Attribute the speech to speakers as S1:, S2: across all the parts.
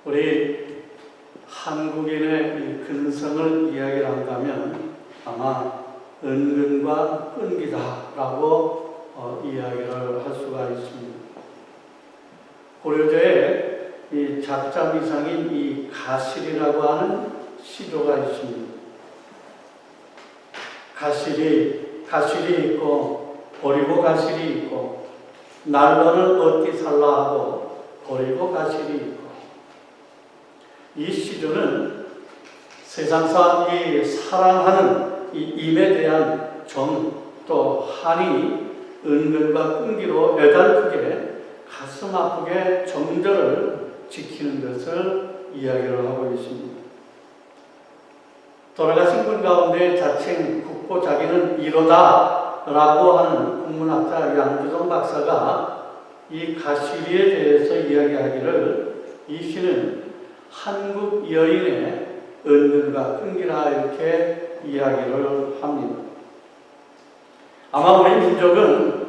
S1: 우리 한국인의 이 근성을 이야기를 한다면 아마 은근과 끈기다라고 이야기를 할 수가 있습니다. 고려제에 이 작자미상인 이 가실이라고 하는 시조가 있습니다. 가실이 있고 버리고 가실이 있고 날로는 어디 살라 하고 버리고 가실이 있고, 이 시조는 세상사 이 사랑하는 이 임에 대한 정 또 한이 은근과 끈기로 애달프게 가슴 아프게 정절을 지키는 것을 이야기를 하고 있습니다. 돌아가신 분 가운데 자칭 국보 자기는 이로다 라고 하는 국문학자 양주동 박사가 이 가시리에 대해서 이야기하기를, 이 시는 한국 여인의 은근과 끈기라 이렇게 이야기를 합니다. 아마 우리 민족은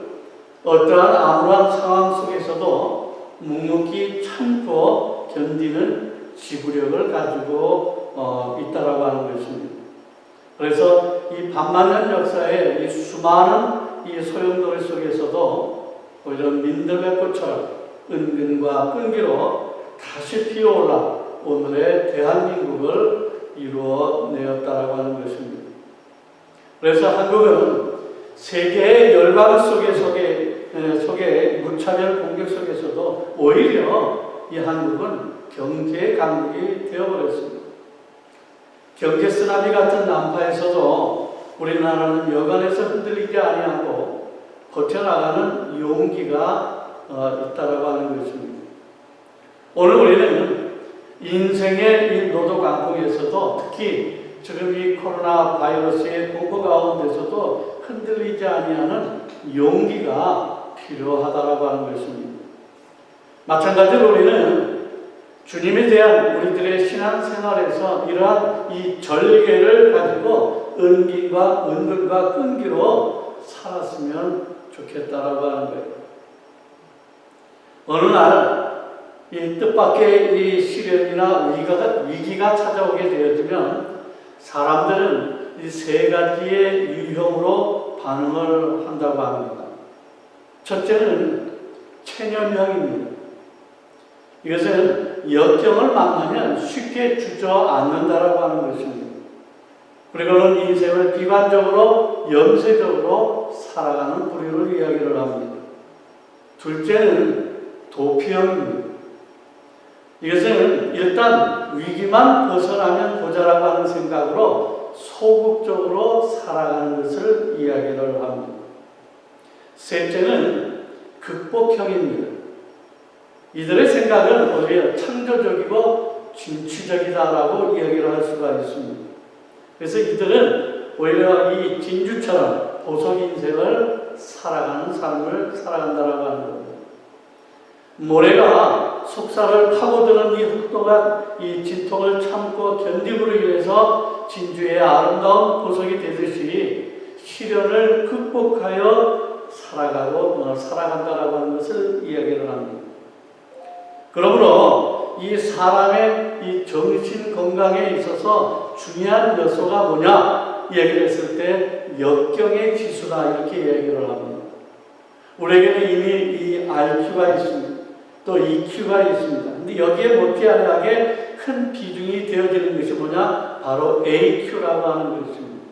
S1: 어떠한 암울한 상황 속에서도 묵묵히 참고 견디는 지구력을 가지고 있다라고 하는 것입니다. 그래서 이 반만년 역사의 이 수많은 이 소용돌이 속에서도 이런 민들레 꽃처럼 은근과 끈기로 다시 피어올라 오늘의 대한민국을 이루어내었다라고 하는 것입니다. 그래서 한국은 세계의 열강 속에 무차별 공격 속에서도 오히려 이 한국은 경제 강국이 되어버렸습니다. 경제 쓰나미 같은 난파에서도 우리나라는 여간에서 흔들리지 아니하고 버텨나가는 용기가 있다라고 하는 것입니다. 오늘 우리는 인생의 이 노도 강풍에서도, 특히 지금 이 코로나 바이러스의 공포 가운데서도 흔들리지 아니하는 용기가 필요하다라고 하는 것입니다. 마찬가지로 우리는 주님에 대한 우리들의 신앙생활에서 이러한 이 절개를 가지고 은근과 끈기로 살았으면 좋겠다라고 하는 거예요. 어느 날 이 뜻밖의 이 시련이나 위기가 찾아오게 되어지면 사람들은 이 세 가지의 유형으로 반응을 한다고 합니다. 첫째는 체념형입니다. 이것은 역경을 만나면 쉽게 주저앉는다라고 하는 것입니다. 그리고는 인생을 비관적으로 염세적으로 살아가는 부류를 이야기를 합니다. 둘째는 도피형입니다. 이것은 일단 위기만 벗어나면 보자라고 하는 생각으로 소극적으로 살아가는 것을 이야기를 합니다. 셋째는 극복형입니다. 이들의 생각은 오히려 창조적이고 진취적이다라고 이야기를 할 수가 있습니다. 그래서 이들은 오히려 이 진주처럼 보석 인생을 살아가는 삶을 살아간다라고 하는 겁니다. 모래가 속살을 파고드는 이 흑도가 이 진통을 참고 견딤으로 인해서 진주의 아름다운 보석이 되듯이 시련을 극복하여 살아간다라고 하는 것을 이야기를 합니다. 그러므로 이 사람의 이 정신 건강에 있어서 중요한 요소가 뭐냐 얘기를 했을 때 역경의 지수다 이렇게 얘기를 합니다. 우리에게는 이미 이 IQ가 있습니다. 또 EQ가 있습니다. 근데 여기에 못지않게 큰 비중이 되어지는 것이 뭐냐? 바로 AQ라고 하는 것입니다.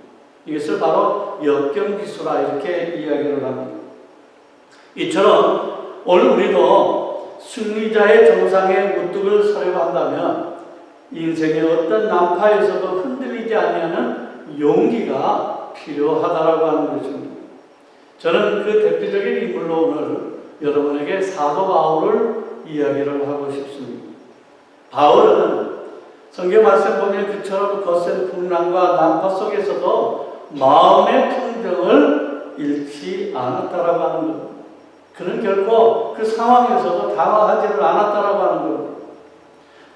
S1: 이것을 바로 역경지수라 이렇게 이야기를 합니다. 이처럼 오늘 우리도 승리자의 정상에 무뚝을 서려고 한다면 인생의 어떤 난파에서도 흔들리지 아니하는 용기가 필요하다라고 하는 것입니다. 저는 그 대표적인 인물로 오늘 여러분에게 사도 바울을 이야기를 하고 싶습니다. 바울은 성경 말씀 보면 그처럼 거센 풍랑과 난파 속에서도 마음의 평정을 잃지 않았다라고 하는 겁니다. 그는 결코 그 상황에서도 당황하지를 않았다라고 하는 겁니다.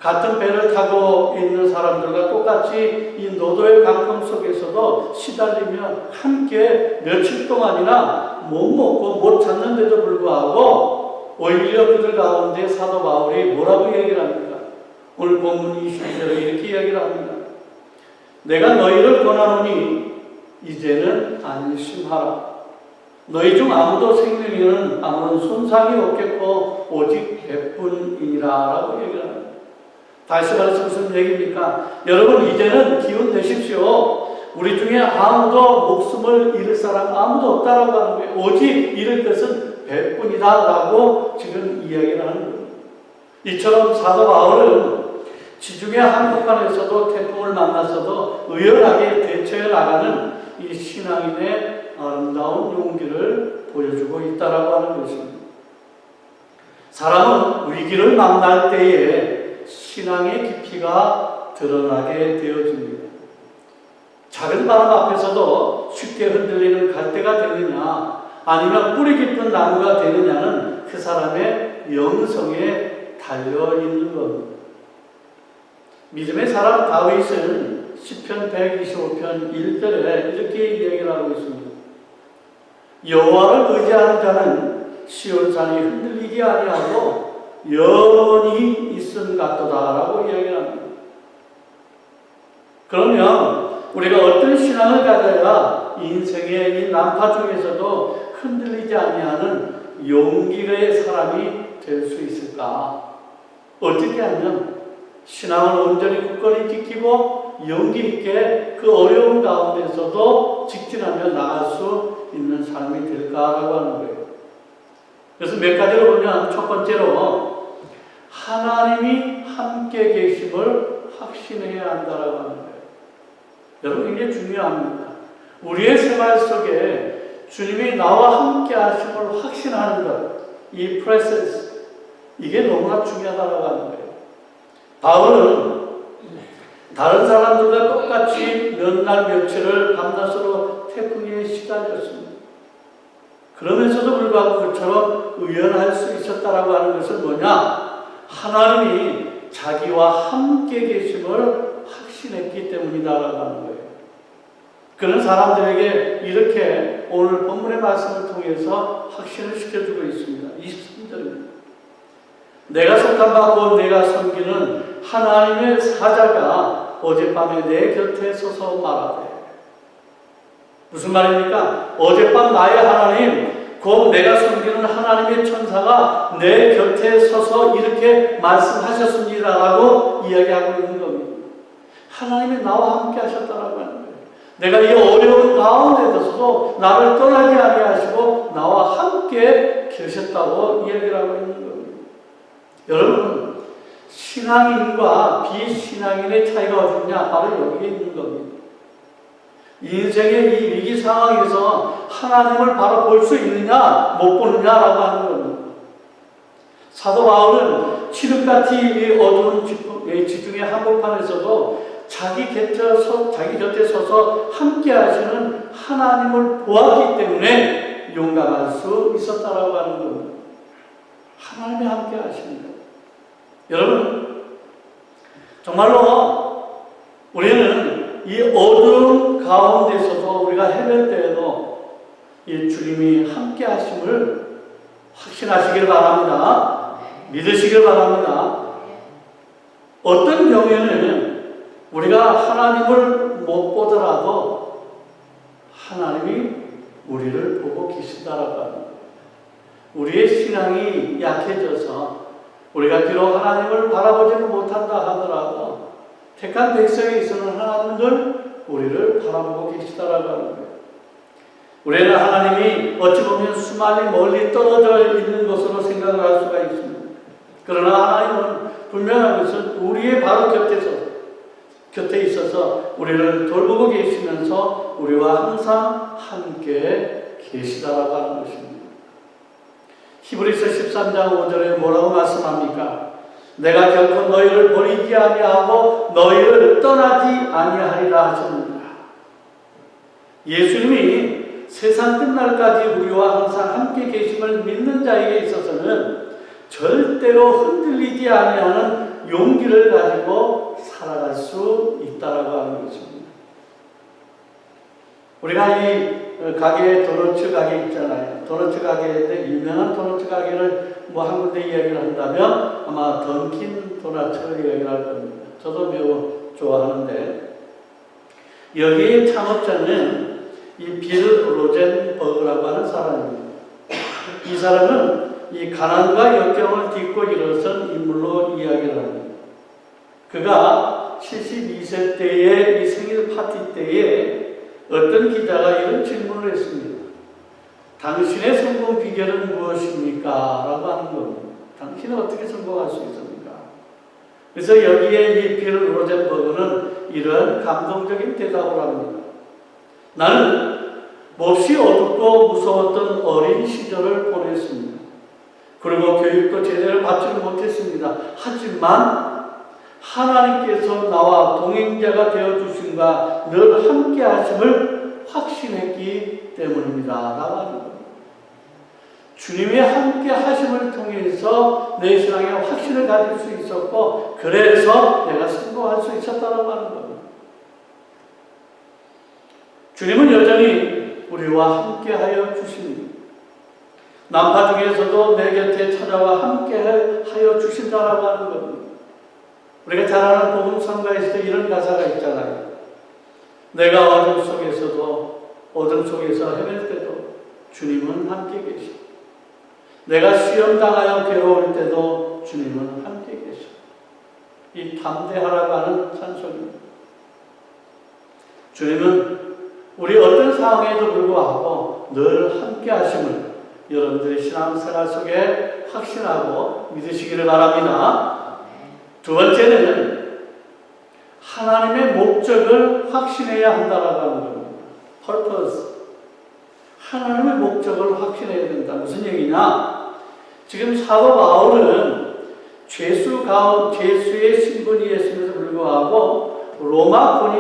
S1: 같은 배를 타고 있는 사람들과 똑같이 이 노도의 강풍 속에서도 시달리며 함께 며칠 동안이나 못 먹고 못 찾는데도 불구하고 오히려 그들 가운데 사도 바울이 뭐라고 얘기를 합니까? 오늘 본문 22절에 이렇게 이야기를 합니다. 내가 너희를 권하노니 이제는 안심하라. 너희 중 아무도 생명에는 아무런 손상이 없겠고 오직 배뿐이니라 라고 얘기를 합니다. 다시 말해서 무슨 얘기입니까? 여러분 이제는 기운 내십시오. 우리 중에 아무도 목숨을 잃을 사람 아무도 없다라고 하는 거예요. 오직 잃을 것은 배뿐이다 라고 지금 이야기를 하는 거예요. 이처럼 사도 바울은 지중해 한복판에서도 태풍을 만나서도 의연하게 대처해 나가는 이 신앙인의 아름다운 용기를 보여주고 있다라고 하는 것입니다. 사람은 위기를 만날 때에 신앙의 깊이가 드러나게 되어집니다. 작은 바람 앞에서도 쉽게 흔들리는 갈대가 되느냐 아니면 뿌리 깊은 나무가 되느냐는 그 사람의 영성에 달려있는 겁니다. 믿음의 사람 다윗은 시편 125편 1절에 이렇게 이야기를 하고 있습니다. 여호와를 의지하는 자는 시온산이 흔들리지 아니하고 영원히 있음 같도다라고 이야기를 합니다. 그러면 우리가 어떤 신앙을 가져야 인생의 이 난파 중에서도 흔들리지 아니하는 용기의 사람이 될 수 있을까? 어떻게 하면 신앙을 온전히 굳건히 지키고 용기 있게 그 어려운 가운데서도 직진하며 나갈 수 있는 삶이 될까라고 하는 거예요. 그래서 몇 가지로 보면 첫 번째로 하나님이 함께 계심을 확신해야 한다라고 하는 거예요. 여러분 이게 중요합니다. 우리의 생활 속에 주님이 나와 함께 하심을 확신하는 것, 이 프레센스, 이게 너무나 중요하다고 하는 거예요. 바울은 다른 사람들과 똑같이 몇 날 며칠을 밤낮으로 태풍에 시달렸습니다. 그러면서도 불구하고 그처럼 의연할 수 있었다라고 하는 것은 뭐냐? 하나님이 자기와 함께 계심을 확신했기 때문이다라고 하는 거예요. 그런 사람들에게 이렇게 오늘 본문의 말씀을 통해서 확신을 시켜주고 있습니다. 23절입니다. 내가 속한 바 곧 내가 섬기는 하나님의 사자가 어젯밤에 내 곁에 서서 말하되. 무슨 말입니까? 어젯밤 나의 하나님, 곧 내가 섬기는 하나님의 천사가 내 곁에 서서 이렇게 말씀하셨습니다라고 이야기하고 있는 겁니다. 하나님이 나와 함께 하셨다라고 하는 거예요. 내가 이 어려운 가운데서도 나를 떠나지 아니하시고 나와 함께 계셨다고 이야기를 하고 있는 겁니다. 여러분, 신앙인과 비신앙인의 차이가 어디냐? 바로 여기에 있는 겁니다. 인생의 이 위기 상황에서 하나님을 바로 볼 수 있느냐, 못 보느냐라고 하는 겁니다. 사도 바울은 칠흑같이 어두운 지중해 한복판에서도 자기 곁에 서서 함께 하시는 하나님을 보았기 때문에 용감할 수 있었다라고 하는 겁니다. 하나님이 함께 하십니다. 여러분, 정말로 우리는 이 어두운 가운데서도 우리가 헤맬 때에도 이 주님이 함께 하심을 확신하시길 바랍니다. 믿으시길 바랍니다. 어떤 경우에는 우리가 하나님을 못 보더라도 하나님이 우리를 보고 계신다라고 합니다. 우리의 신앙이 약해져서 우리가 비록 하나님을 바라보지는 못한다 하더라도 택한 백성에 있어서는 하나님들 우리를 바라보고 계시다라고 하는 거예요. 우리는 하나님이 어찌 보면 수많이 멀리 떨어져 있는 것으로 생각을 할 수가 있습니다. 그러나 하나님은 분명한 것은 우리의 바로 곁에 있어서 우리를 돌보고 계시면서 우리와 항상 함께 계시다라고 하는 것입니다. 히브리서 13장 5절에 뭐라고 말씀합니까? 내가 결코 너희를 버리지 아니하고 너희를 떠나지 아니하리라 하셨느니라. 예수님이 세상 끝날까지 우리와 항상 함께 계심을 믿는 자에게 있어서는 절대로 흔들리지 아니하는 용기를 가지고 살아갈 수 있다라고 하는 것입니다. 우리가 이 가게 도너츠 가게 있잖아요. 도너츠 가게인데 유명한 도너츠 가게를 한 군데 이야기를 한다면 아마 던킨 도나츠를 이야기를 할 겁니다. 저도 매우 좋아하는데 여기의 창업자는 이 빌 로젠버그라고 하는 사람입니다. 이 사람은 이 가난과 역경을 딛고 일어선 인물로 이야기를 합니다. 그가 72세 때의 이 생일 파티 때에 어떤 기자가 이런 질문을 했습니다. 당신의 성공 비결은 무엇입니까? 라고 하는 겁니다. 당신은 어떻게 성공할 수 있습니까? 그래서 여기에 이 빌 로젠버그는 이런 감동적인 대답을 합니다. 나는 몹시 어둡고 무서웠던 어린 시절을 보냈습니다. 그리고 교육도 제대로 받지를 못했습니다. 하지만 하나님께서 나와 동행자가 되어주심과 늘 함께 하심을 확신했기 때문입니다. 라고 하는 겁니다. 주님의 함께 하심을 통해서 내 신앙에 확신을 가질 수 있었고 그래서 내가 성공할 수 있었다고 하는 겁니다. 주님은 여전히 우리와 함께 하여 주십니다. 난파 중에서도 내 곁에 찾아와 함께 하여 주신다라고 하는 겁니다. 우리가 잘 아는 복음성가에서도 이런 가사가 있잖아요. 내가 어둠 속에서 헤맬 때도 주님은 함께 계시고 내가 시험 당하여 괴로울 때도 주님은 함께 계시고 이 담대하라고 하는 찬송입니다. 주님은 우리 어떤 상황에도 불구하고 늘 함께 하심을 여러분들의 신앙생활 속에 확신하고 믿으시기를 바랍니다. 두 번째는 하나님의 목적을 확신해야 한다라고 하는 겁니다. purpose. 하나님의 목적을 확신해야 된다. 무슨 얘기냐? 지금 사도 바울은 죄수의 신분이었음에도 불구하고 로마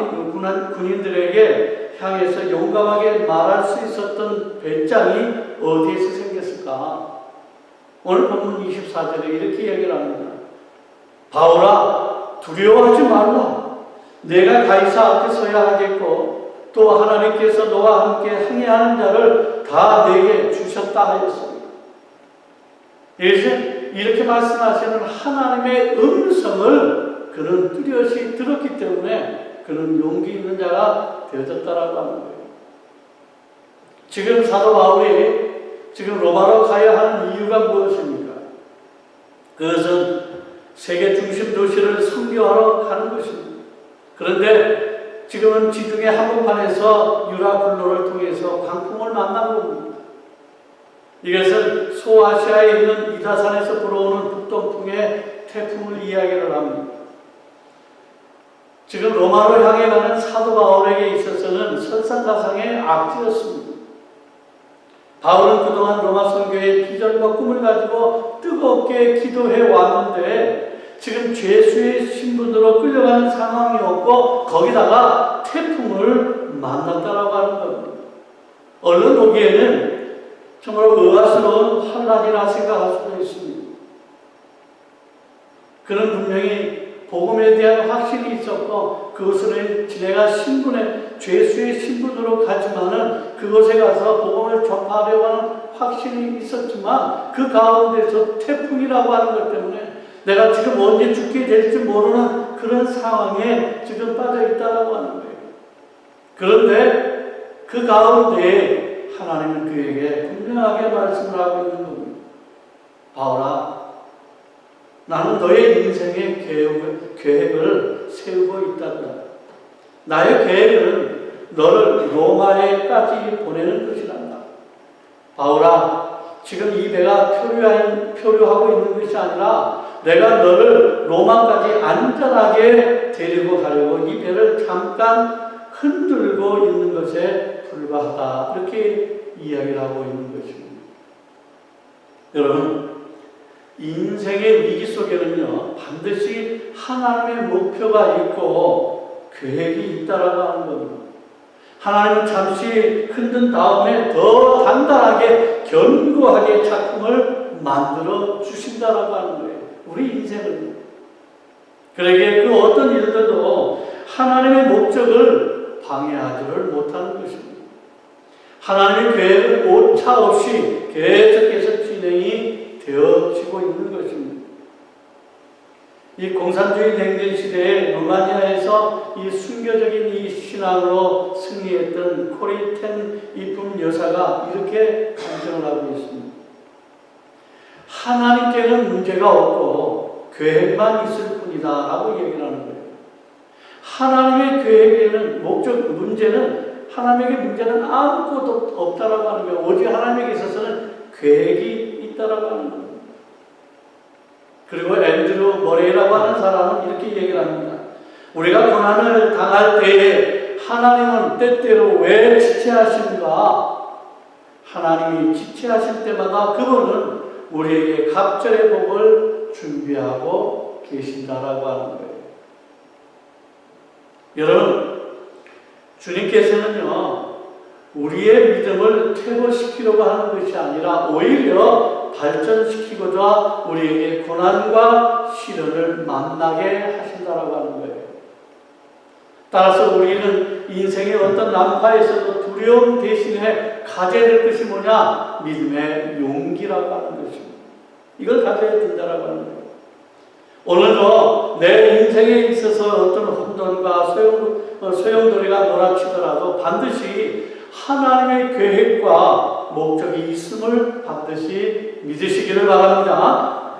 S1: 군인들에게 향해서 용감하게 말할 수 있었던 배짱이 어디에서 생겼을까? 오늘 본문 24절에 이렇게 얘기를 합니다. 바울아, 두려워하지 말라. 내가 가이사 앞에 서야 하겠고 또 하나님께서 너와 함께 항해하는 자를 다 내게 주셨다 하였습니다. 이렇게 말씀하시는 하나님의 음성을 그는 뚜렷이 들었기 때문에 그는 용기 있는 자가 되어졌다라고 하는 거예요. 지금 사도 바울이 지금 로마로 가야 하는 이유가 무엇입니까? 그것은 세계 중심 도시를 선교하러 가는 것입니다. 그런데 지금은 지중해 한복판에서 유라굴로를 통해서 광풍을 만난 겁니다. 이것은 소아시아에 있는 이다산에서 불어오는 북동풍의 태풍을 이야기를 합니다. 지금 로마로 향해 가는 사도 바울에게 있어서는 설상가상의 악지였습니다. 바울은 그동안 로마 선교의 비전과 꿈을 가지고 뜨겁게 기도해 왔는데 지금 죄수의 신분으로 끌려가는 상황이었고 거기다가 태풍을 만났다라고 하는 겁니다. 얼른 보기에는 정말 의아스러운 환란이라 생각할 수도 있습니다. 그는 분명히 복음에 대한 확신이 있었고 그것을 내가 죄수의 신분으로 가지만은 그곳에 가서 복음을 전파하려고 하는 확신이 있었지만 그 가운데서 태풍이라고 하는 것 때문에 내가 지금 언제 죽게 될지 모르는 그런 상황에 지금 빠져 있다라고 하는 거예요. 그런데 그 가운데 하나님은 그에게 분명하게 말씀을 하고 있는 겁니다. 바울아, 나는 너의 인생의 계획을 세우고 있단다. 나의 계획은 너를 로마에까지 보내는 것이란다. 바울아, 지금 이 배가 표류하고 있는 것이 아니라 내가 너를 로마까지 안전하게 데리고 가려고 이 배를 잠깐 흔들고 있는 것에 불과하다. 이렇게 이야기를 하고 있는 것입니다. 여러분, 인생의 위기 속에는요, 반드시 하나님의 목표가 있고 계획이 있다라고 하는 겁니다. 하나님은 잠시 흔든 다음에 더 단단하게 견고하게 작품을 만들어 주신다라고 하는 거예요. 우리 인생은. 그러기에 그 어떤 일들도 하나님의 목적을 방해하지를 못하는 것입니다. 하나님의 계획은 오차 없이 계속해서 진행이 되어지고 있는 것입니다. 이 공산주의 냉전 시대에 루마니아에서 이 순교적인 이 신앙으로 승리했던 코리텐 이쁨 여사가 이렇게 간증을 하고 있습니다. 하나님께는 문제가 없고 계획만 있을 뿐이다 라고 얘기를 하는 거예요. 하나님의 계획에는 하나님에게 문제는 아무것도 없다라고 하는 거예요. 오직 하나님에게 있어서는 계획이 있다라고 하는 거예요. 그리고 앤드루 머레이라고 하는 사람은 이렇게 얘기를 합니다. 우리가 고난을 당할 때에 하나님은 때때로 왜 지체하신가? 하나님이 지체하실 때마다 그분은 우리에게 갑절의 복을 준비하고 계신다라고 하는 거예요. 여러분, 주님께서는요, 우리의 믿음을 퇴보시키려고 하는 것이 아니라 오히려 발전시키고자 우리에게 고난과 시련을 만나게 하신다라고 하는 거예요. 따라서 우리는 인생의 어떤 난파에서도 두려움 대신에 가져야 될 것이 뭐냐? 믿음의 용기라고 하는 것입니다. 이걸 가져야 된다라고 하는 거예요. 오늘도 내 인생에 있어서 어떤 혼돈과 소용돌이가 몰아치더라도 반드시 하나님의 계획과 목적이 있음을 반드시 믿으시기를 바랍니다.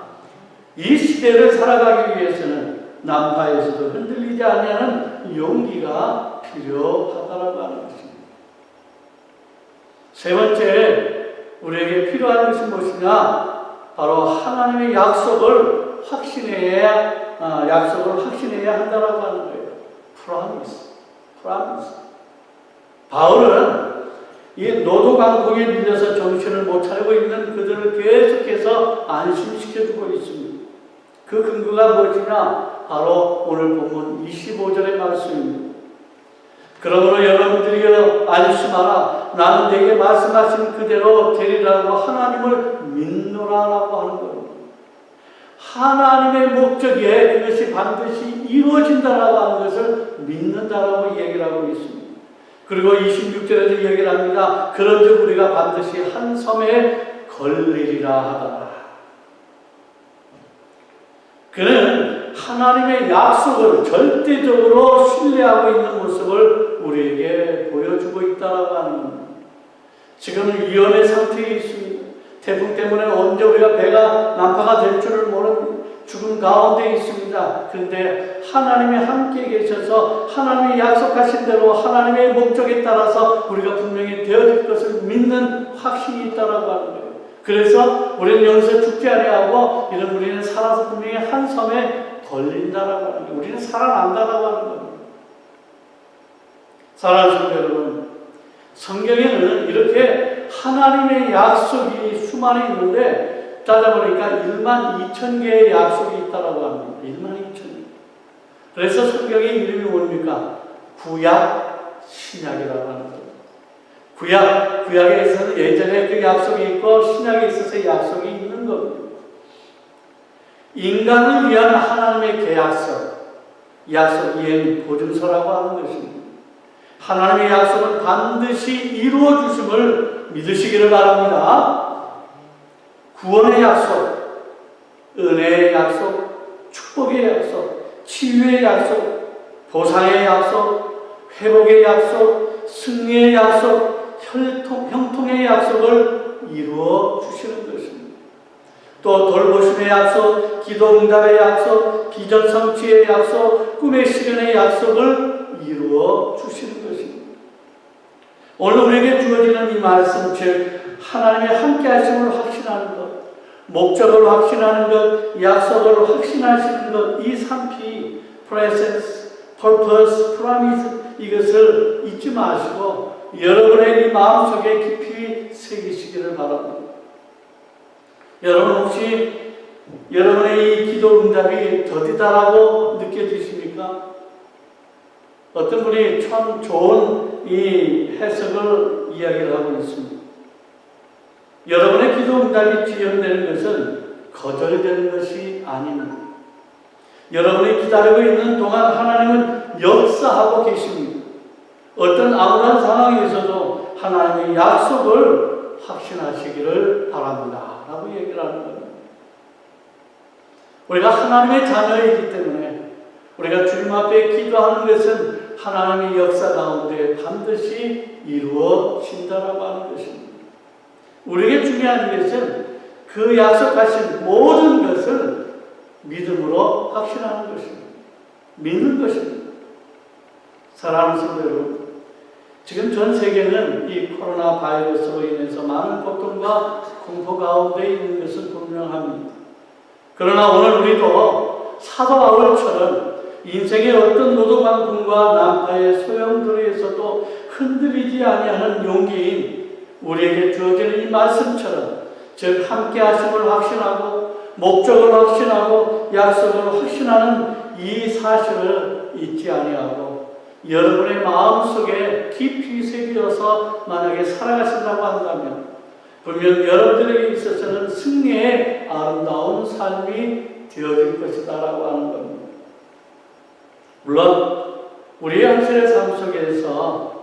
S1: 이 시대를 살아가기 위해서는 난파에서도 흔들리지 않는 용기가 필요하다라고 하는 것입니다. 세 번째, 우리에게 필요한 것이 무엇이냐? 바로 하나님의 약속을 확신해야 한다라고 하는 거예요. 프로미스. 바울은 이 노도강풍에 밀려서 정신을 못 차리고 있는 그들을 계속해서 안심시켜주고 있습니다. 그 근거가 무엇이냐? 바로 오늘 본문 25절의 말씀입니다. 그러므로 여러분들이 안심하라. 나는 내게 말씀하신 그대로 되리라고 하나님을 믿노라라고 하는 겁니다. 하나님의 목적에 그것이 반드시 이루어진다라고 하는 것을 믿는다라고 얘기를 하고 있습니다. 그리고 26절에서 얘기를 합니다. 그런즉 우리가 반드시 한 섬에 걸리리라 하더라. 그는 하나님의 약속을 절대적으로 신뢰하고 있는 모습을 우리에게 보여주고 있다라고 하는 겁니다. 지금은 위험의 상태에 있습니다. 태풍 때문에 언제 우리가 난파가 될 줄을 모르는 죽음 가운데 있습니다. 그런데 하나님이 함께 계셔서 하나님이 약속하신 대로 하나님의 목적에 따라서 우리가 분명히 되어질 것을 믿는 확신이 있다라고 하는 거예요. 그래서 우리는 여기서 죽지 아니하고 우리는 살아서 분명히 한 섬에 걸린다라고 하는 거예요. 우리는 살아난다라고 하는 겁니다. 사랑하는 성도 여러분, 성경에는 이렇게 하나님의 약속이 수많이 있는데 따져보니까 12,000개의 약속이 있다라고 합니다. 12,000개. 그래서 성경의 이름이 뭡니까? 구약, 신약이라고 하는 겁니다. 구약에 있어서 예전에 그 약속이 있고 신약에 있어서 약속이 있는 겁니다. 인간을 위한 하나님의 계약서, 약속 이행 보증서라고 하는 것입니다. 하나님의 약속은 반드시 이루어 주심을 믿으시기를 바랍니다. 구원의 약속, 은혜의 약속, 축복의 약속, 치유의 약속, 보상의 약속, 회복의 약속, 승리의 약속, 형통의 약속을 이루어 주시는 것입니다. 또 돌보심의 약속, 기도 응답의 약속, 비전 성취의 약속, 꿈의 실현의 약속을 이루어 주시는 것입니다. 오늘 우리에게 주어지는 이 말씀, 즉 하나님의 함께 하심을 확신하는 것, 목적을 확신하는 것, 약속을 확신하시는 것, 이 3P, presence, purpose, promise, 이것을 잊지 마시고 여러분의 이 마음속에 깊이 새기시기를 바랍니다. 여러분 혹시 여러분의 이 기도 응답이 더디다라고 느껴지십니까? 어떤 분이 참 좋은 이 해석을 이야기를 하고 있습니다. 여러분의 기도 응답이 지연되는 것은 거절되는 것이 아닙니다. 여러분이 기다리고 있는 동안 하나님은 역사하고 계십니다. 어떤 아무런 상황에서도 하나님의 약속을 확신하시기를 바랍니다. 라고 얘기를 하는 겁니다. 우리가 하나님의 자녀이기 때문에 우리가 주님 앞에 기도하는 것은 하나님의 역사 가운데 반드시 이루어진다라고 하는 것입니다. 우리에게 중요한 것은 그 약속하신 모든 것을 믿음으로 확신하는 것입니다. 믿는 것입니다. 사랑하는 성도 여러분, 지금 전 세계는 이 코로나 바이러스로 인해서 많은 고통과 공포 가운데 있는 것은 분명합니다. 그러나 오늘 우리도 사도 바울처럼 인생의 어떤 노도강풍과 난파의 소용돌이에서도 흔들리지 아니하는 용기인 우리에게 주어지는 이 말씀처럼, 즉 함께 하심을 확신하고 목적을 확신하고 약속을 확신하는 이 사실을 잊지 아니하고 여러분의 마음속에 깊이 새겨서 만약에 살아가신다고 한다면 분명 여러분들에게 있어서는 승리의 아름다운 삶이 되어질 것이다라고 하는 겁니다. 물론 우리의 현실의 삶 속에서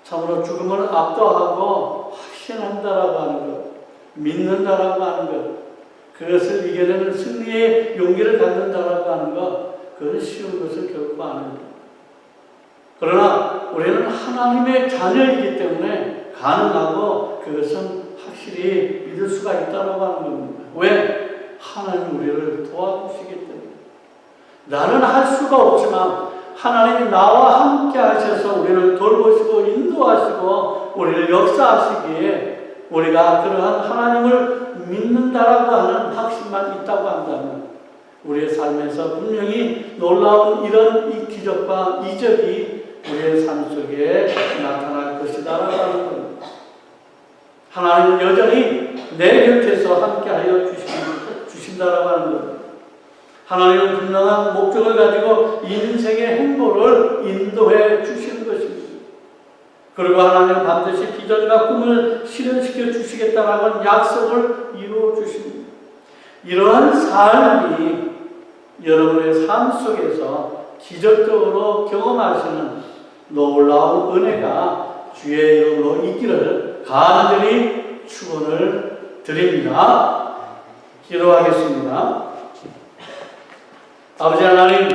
S1: 참으로 죽음을 압도하고 확신한다라고 하는 것, 믿는다라고 하는 것, 그것을 이겨내는 승리의 용기를 갖는다라고 하는 것, 그건 쉬운 것을 결코 아닙니다. 그러나 우리는 하나님의 자녀이기 때문에 가능하고 그것은 확실히 믿을 수가 있다고 하는 겁니다. 왜? 하나님이 우리를 도와주시기 때문에. 나는 할 수가 없지만 하나님이 나와 함께 하셔서 우리를 돌보시고 인도하시고 우리를 역사하시기에 우리가 그러한 하나님을 믿는다라고 하는 확신만 있다고 한다면 우리의 삶에서 분명히 놀라운 이런 이 기적과 이적이 우리의 삶 속에 나타날 것이다라고 하는 겁니다. 하나님은 여전히 내 곁에서 함께하여 주신다라고 하는 겁니다. 하나님은 분명한 목적을 가지고 인생의 행보를 인도해 주시는 것입니다. 그리고 하나님은 반드시 비전과 꿈을 실현시켜 주시겠다라는 약속을 이루어 주십니다. 이러한 삶이 여러분의 삶 속에서 기적적으로 경험하시는 놀라운 은혜가 주의 이름으로 있기를 간절히 축원을 드립니다. 기도하겠습니다. 아버지 하나님,